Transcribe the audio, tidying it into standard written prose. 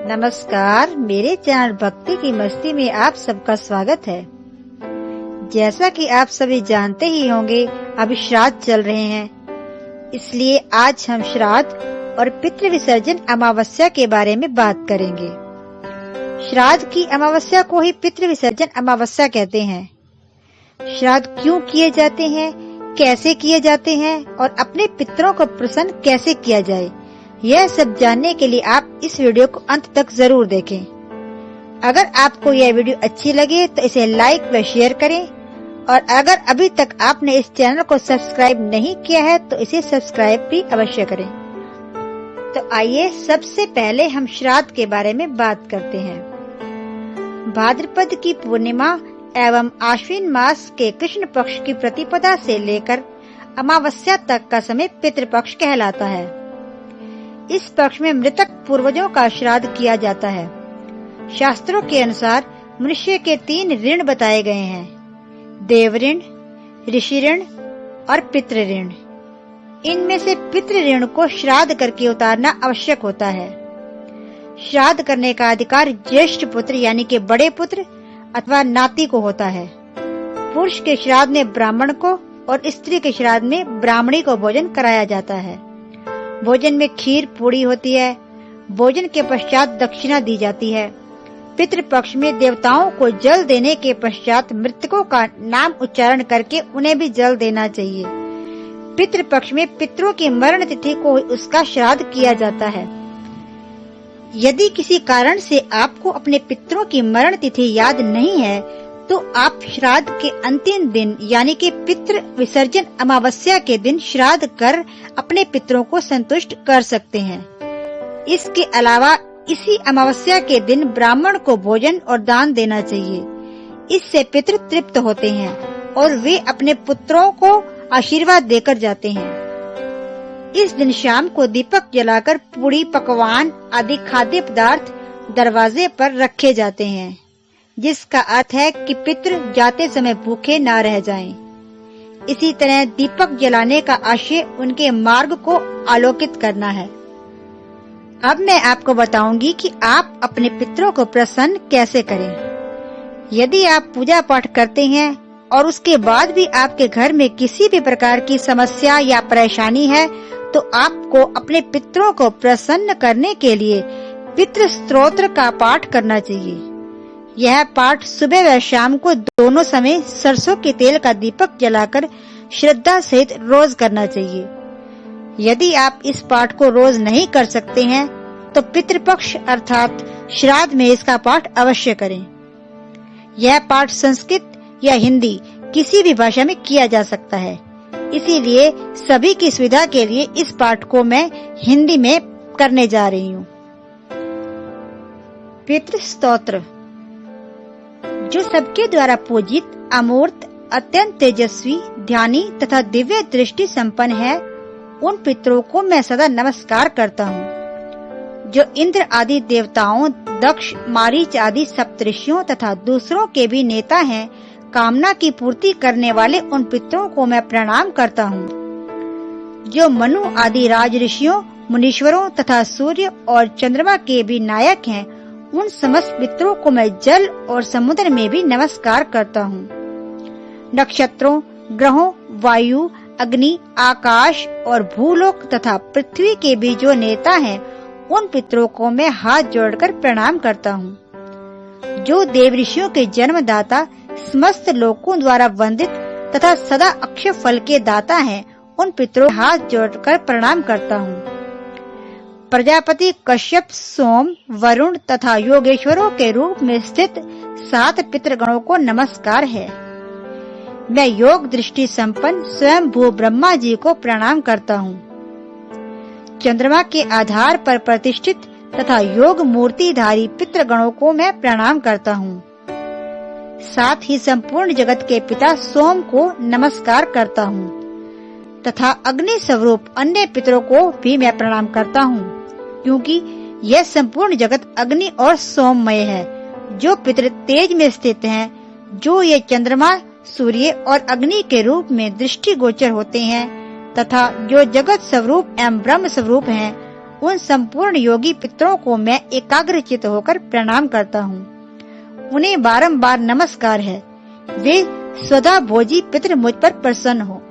नमस्कार, मेरे चैनल भक्ति की मस्ती में आप सबका स्वागत है। जैसा कि आप सभी जानते ही होंगे, अभी श्राद्ध चल रहे हैं, इसलिए आज हम श्राद्ध और पितृ विसर्जन अमावस्या के बारे में बात करेंगे। श्राद्ध की अमावस्या को ही पितृ विसर्जन अमावस्या कहते हैं। श्राद्ध क्यों किए जाते हैं, कैसे किए जाते हैं और अपने पितरों को प्रसन्न कैसे किया जाए, यह सब जानने के लिए आप इस वीडियो को अंत तक जरूर देखें। अगर आपको यह वीडियो अच्छी लगे तो इसे लाइक व शेयर करें और अगर अभी तक आपने इस चैनल को सब्सक्राइब नहीं किया है तो इसे सब्सक्राइब भी अवश्य करें। तो आइए सबसे पहले हम श्राद्ध के बारे में बात करते हैं। भाद्रपद की पूर्णिमा एवं आश्विन मास के कृष्ण पक्ष की प्रतिपदा से लेकर अमावस्या तक का समय पितृपक्ष कहलाता है। इस पक्ष में मृतक पूर्वजों का श्राद्ध किया जाता है। शास्त्रों के अनुसार मनुष्य के 3 ऋण बताए गए हैं: देव ऋण, ऋषि ऋण और पितृ ऋण। इनमें से पितृ ऋण को श्राद्ध करके उतारना आवश्यक होता है। श्राद्ध करने का अधिकार ज्येष्ठ पुत्र यानी कि बड़े पुत्र अथवा नाती को होता है। पुरुष के श्राद्ध में ब्राह्मण को और स्त्री के श्राद्ध में ब्राह्मणी को भोजन कराया जाता है। भोजन में खीर पूड़ी होती है। भोजन के पश्चात दक्षिणा दी जाती है। पितृपक्ष में देवताओं को जल देने के पश्चात मृतकों का नाम उच्चारण करके उन्हें भी जल देना चाहिए। पितृपक्ष में पितरों की मरण तिथि को उसका श्राद्ध किया जाता है। यदि किसी कारण से आपको अपने पितरों की मरण तिथि याद नहीं है तो आप श्राद्ध के अंतिम दिन यानी कि पितृ विसर्जन अमावस्या के दिन श्राद्ध कर अपने पितरों को संतुष्ट कर सकते हैं। इसके अलावा इसी अमावस्या के दिन ब्राह्मण को भोजन और दान देना चाहिए। इससे पितृ तृप्त होते हैं और वे अपने पुत्रों को आशीर्वाद देकर जाते हैं। इस दिन शाम को दीपक जलाकर पूड़ी पकवान आदि खाद्य पदार्थ दरवाजे पर रखे जाते हैं, जिसका अर्थ है कि पितृ जाते समय भूखे ना रह जाएं। इसी तरह दीपक जलाने का आशय उनके मार्ग को आलोकित करना है। अब मैं आपको बताऊंगी कि आप अपने पितरों को प्रसन्न कैसे करें। यदि आप पूजा पाठ करते हैं और उसके बाद भी आपके घर में किसी भी प्रकार की समस्या या परेशानी है तो आपको अपने पितरों को प्रसन्न करने के लिए पितृ स्तोत्र का पाठ करना चाहिए। यह पाठ सुबह व शाम को दोनों समय सरसों के तेल का दीपक जलाकर श्रद्धा सहित रोज करना चाहिए। यदि आप इस पाठ को रोज नहीं कर सकते हैं तो पितृपक्ष अर्थात श्राद्ध में इसका पाठ अवश्य करें। यह पाठ संस्कृत या हिंदी किसी भी भाषा में किया जा सकता है, इसीलिए सभी की सुविधा के लिए इस पाठ को मैं हिंदी में करने जा रही हूँ। पितृ स्तोत्र जो सबके द्वारा पूजित, अमूर्त, अत्यंत तेजस्वी, ध्यानी तथा दिव्य दृष्टि संपन्न है, उन पितरों को मैं सदा नमस्कार करता हूँ। जो इंद्र आदि देवताओं, दक्ष, मारीच आदि सप्तऋषियों तथा दूसरों के भी नेता हैं, कामना की पूर्ति करने वाले उन पितरों को मैं प्रणाम करता हूँ। जो मनु आदि राज ऋषियों, मुनीश्वरों तथा सूर्य और चंद्रमा के भी नायक हैं, उन समस्त पितरों को मैं जल और समुद्र में भी नमस्कार करता हूँ। नक्षत्रों, ग्रहों, वायु, अग्नि, आकाश और भूलोक तथा पृथ्वी के भी जो नेता हैं, उन पितरों को मैं हाथ जोड़कर प्रणाम करता हूँ। जो देव ऋषियों के जन्मदाता, समस्त लोकों द्वारा वंदित तथा सदा अक्षय फल के दाता हैं, उन पितरों हाथ जोड़कर प्रणाम करता हूँ। प्रजापति, कश्यप, सोम, वरुण तथा योगेश्वरों के रूप में स्थित 7 पितृगणों को नमस्कार है। मैं योग दृष्टि संपन्न स्वयं भू ब्रह्मा जी को प्रणाम करता हूँ। चंद्रमा के आधार पर प्रतिष्ठित तथा योग मूर्तिधारी पितृगणों को मैं प्रणाम करता हूँ। साथ ही संपूर्ण जगत के पिता सोम को नमस्कार करता हूँ तथा अग्नि स्वरूप अन्य पितरों को भी मैं प्रणाम करता हूँ, क्योंकि यह संपूर्ण जगत अग्नि और सोममय है। जो पितर तेज में स्थित हैं, जो ये चंद्रमा, सूर्य और अग्नि के रूप में दृष्टि गोचर होते हैं तथा जो जगत स्वरूप एवं ब्रह्म स्वरूप हैं, उन संपूर्ण योगी पितरों को मैं एकाग्रचित होकर प्रणाम करता हूँ। उन्हें बारंबार नमस्कार है। वे स्वदा भोजी पितर मुझ पर प्रसन्न हो।